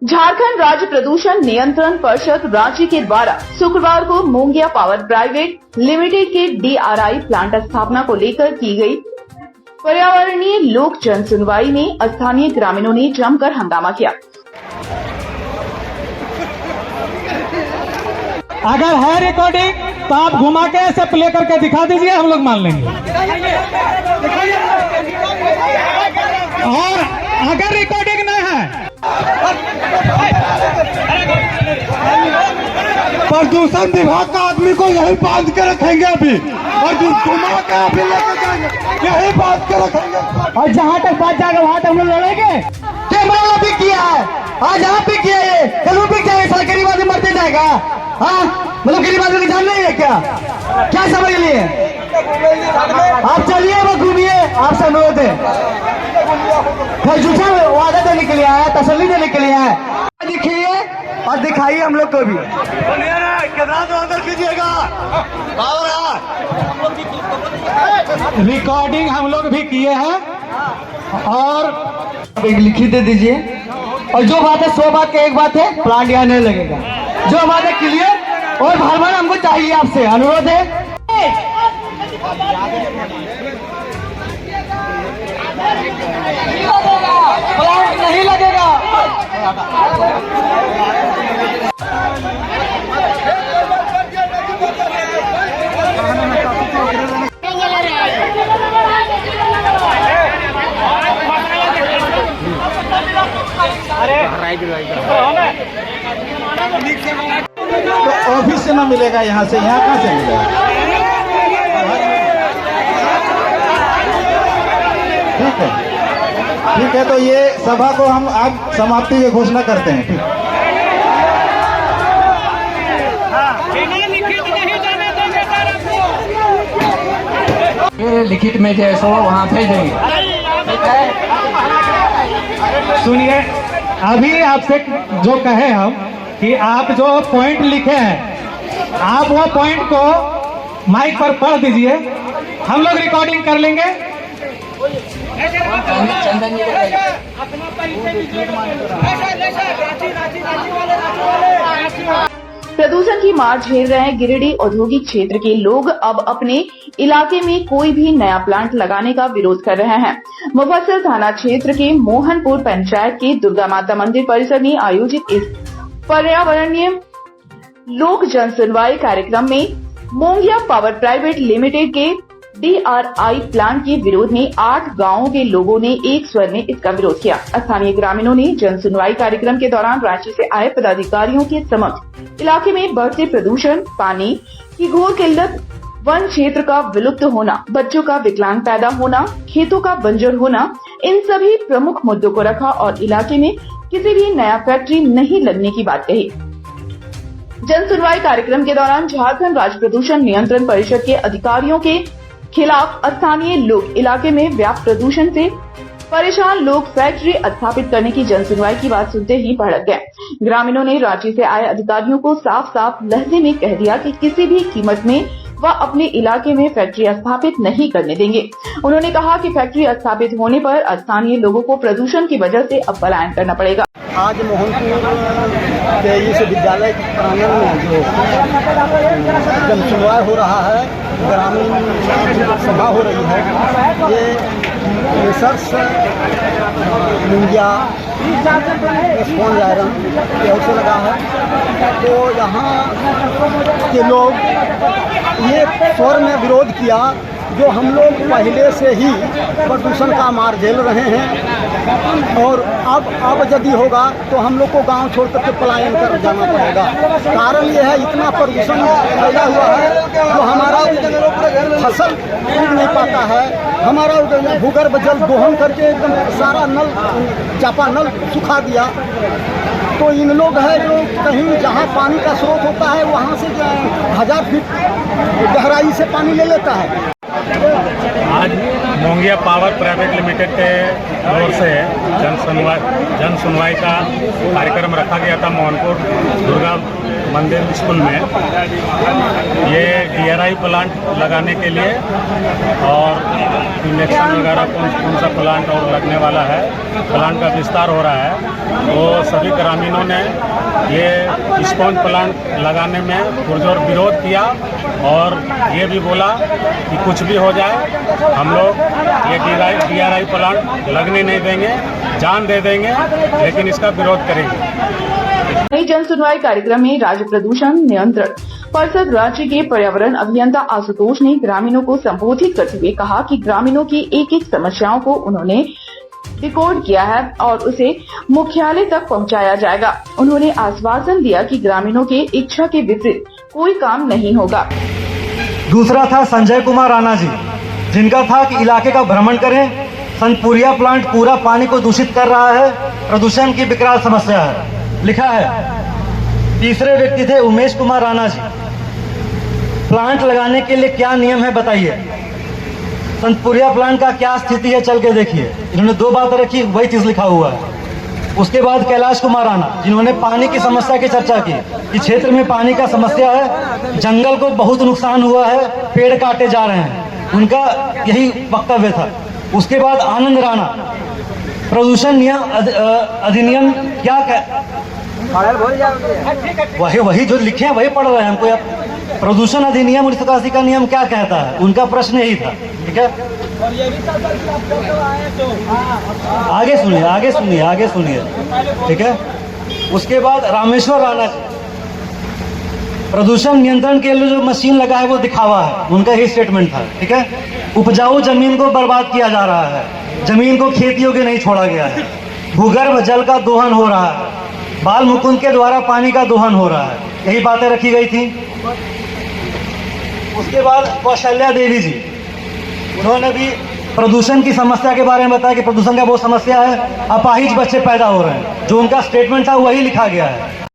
झारखंड राज्य प्रदूषण नियंत्रण परिषद रांची के द्वारा शुक्रवार को मोंगिया पावर प्राइवेट लिमिटेड के DRI प्लांट स्थापना को लेकर की गई पर्यावरणीय लोक जन सुनवाई में स्थानीय ग्रामीणों ने जमकर हंगामा किया। अगर है रिकॉर्डिंग तो आप घुमा के ऐसे प्ले करके दिखा दीजिए, हम लोग मान लेंगे। और अगर रिकॉर्डिंग नहीं है, प्रदूषण विभाग का आदमी को यही बांध के रखेंगे अभी, और जो घुमा के अभी लेके जाएंगे यही बांध के रखेंगे। और जहाँ तक बात जाएगा वहाँ तक हम लोग लड़ेंगे। कैमरा भी किया है, आज यहाँ पे किया है, कल भी किया, साल गरीब आदमी मरते जाएगा। हाँ, मतलब गरीब आदमी जान नहीं है क्या समझ लिए? आप चलिए वो घूमिए, आपसे अनुरोध है। फिर झूठा वादा देने के लिए आया, तसल्ली देने के लिए आया। दिखिए और दिखाइए हम लोग को भी। रिकॉर्डिंग हम लोग भी किए हैं और एक लिखित दे दीजिए। और जो बात है 100 बात का एक बात है, प्लांट यहाँ नहीं लगेगा। जो बात है क्लियर और भरभर हमको चाहिए, आपसे अनुरोध है। प्लांट नहीं लगेगा। तो ऑफिस से ना मिलेगा, यहाँ से यहाँ कहाँ से मिलेगा? ठीक है, तो ये सभा को हम आज समाप्ति की घोषणा करते हैं। लिखित में जैसो वहाँ भेज देंगे। सुनिए, अभी आपसे जो कहे हम कि आप जो पॉइंट लिखे हैं, आप वो पॉइंट को माइक पर पढ़ दीजिए, हम लोग रिकॉर्डिंग कर लेंगे। प्रदूषण की मार झेल रहे गिरिडीह औद्योगिक क्षेत्र के लोग अब अपने इलाके में कोई भी नया प्लांट लगाने का विरोध कर रहे हैं। मुफस्सिल थाना क्षेत्र के मोहनपुर पंचायत के दुर्गा माता मंदिर परिसर में आयोजित इस पर्यावरणीय लोक जन सुनवाई कार्यक्रम में मोंगिया पावर प्राइवेट लिमिटेड के DRI प्लांट के विरोध में 8 गांवों के लोगों ने एक स्वर में इसका विरोध किया। स्थानीय ग्रामीणों ने जन सुनवाई कार्यक्रम के दौरान रांची से आए पदाधिकारियों के समक्ष इलाके में बढ़ते प्रदूषण, पानी की घोर किल्लत, वन क्षेत्र का विलुप्त होना, बच्चों का विकलांग पैदा होना, खेतों का बंजर होना, इन सभी प्रमुख मुद्दों को रखा और इलाके में किसी भी नया फैक्ट्री नहीं लगने की बात कही। जन सुनवाई कार्यक्रम के दौरान झारखंड राज्य प्रदूषण नियंत्रण परिषद के अधिकारियों के खिलाफ स्थानीय लोग इलाके में व्याप्त प्रदूषण से परेशान लोग फैक्ट्री स्थापित करने की जन सुनवाई की बात सुनते ही भड़क गए। ग्रामीणों ने रांची से आए अधिकारियों को साफ साफ लहजे में कह दिया कि किसी भी कीमत में वह अपने इलाके में फैक्ट्री स्थापित नहीं करने देंगे। उन्होंने कहा कि फैक्ट्री स्थापित होने पर स्थानीय लोगों को प्रदूषण की वजह से अब पलायन करना पड़ेगा। आज मोहनपुर के इस विद्यालय प्रांगण में जो जन सुनवाई हो रहा है, ग्रामीण सभा हो रही है, ये रिसर्च मुंगिया स्पॉन्ज आयरन की ओर से लगा है। तो यहाँ के लोग ये स्वर में विरोध किया, जो हम लोग पहले से ही प्रदूषण का मार झेल रहे हैं और अब यदि होगा तो हम लोग को गांव छोड़ करके पलायन कर जाना पड़ेगा। कारण ये है, इतना प्रदूषण फैला हुआ है जो हमारा फसल उग नहीं पाता है, हमारा भूगर्भ जल दोहन करके एकदम सारा नल चापा नल सुखा दिया। तो इन लोग है जो कहीं जहाँ पानी का स्रोत होता है वहाँ से 1000 फीट गहराई से पानी ले लेता है। आज मोंगिया पावर प्राइवेट लिमिटेड के ओर से जन सुनवाई का कार्यक्रम रखा गया था मोहनपुर दुर्गा मंदिर स्कूल में। ये DRI प्लांट लगाने के लिए और इंजेक्शन वगैरह कौन सा प्लांट और लगने वाला है, प्लांट का विस्तार हो रहा है। तो सभी ग्रामीणों ने ये स्पॉन्ज प्लांट लगाने में पुरजोर विरोध किया और ये भी बोला कि कुछ भी हो जाए हम लोग ये DRI प्लांट लगने नहीं देंगे, जान दे देंगे, लेकिन इसका विरोध करेंगे। वहीं जन सुनवाई कार्यक्रम में राज्य प्रदूषण नियंत्रण परिषद राज्य के पर्यावरण अभियंता आशुतोष ने ग्रामीणों को संबोधित करते हुए कहा कि ग्रामीणों की एक एक समस्याओं को उन्होंने रिकॉर्ड किया है और उसे मुख्यालय तक पहुंचाया जाएगा। उन्होंने आश्वासन दिया कि ग्रामीणों के इच्छा के विपरीत कोई काम नहीं होगा। दूसरा था संजय कुमार राणा जी, जिनका था कि इलाके का भ्रमण करें, सनपुरिया प्लांट पूरा पानी को दूषित कर रहा है, प्रदूषण की विकराल समस्या है, लिखा है। तीसरे व्यक्ति थे उमेश कुमार राणा जी, प्लांट लगाने के लिए क्या नियम है बताइए, सनपुरिया प्लांट का क्या स्थिति है चल के देखिए। इन्होंने 2 बातें रखी, वही चीज लिखा हुआ है। उसके बाद कैलाश कुमार राणा, जिन्होंने पानी की समस्या की चर्चा की कि क्षेत्र में पानी का समस्या है, जंगल को बहुत नुकसान हुआ है, पेड़ काटे जा रहे हैं, उनका यही वक्तव्य था। उसके बाद आनंद राणा, प्रदूषण नियम अधिनियम क्या वही जो लिखे हैं वही पढ़ रहे हैं हमको। प्रदूषण अधिनियम 1981 का नियम क्या कहता है, उनका प्रश्न यही था। ठीक है, आगे सुनिए। ठीक है, उसके बाद रामेश्वर राणा जी, प्रदूषण नियंत्रण के लिए जो मशीन लगा है वो दिखावा है, उनका ही स्टेटमेंट था। ठीक है, उपजाऊ जमीन को बर्बाद किया जा रहा है, जमीन को खेती योग्य नहीं छोड़ा गया है, भूगर्भ जल का दोहन हो रहा है, बाल मुकुंद के द्वारा पानी का दोहन हो रहा है, यही बातें रखी गई थी। उसके बाद कौशल्या देवी जी, उन्होंने भी प्रदूषण की समस्या के बारे में बताया कि प्रदूषण का बहुत समस्या है, अपाहिज बच्चे पैदा हो रहे हैं, जो उनका स्टेटमेंट था वही लिखा गया है।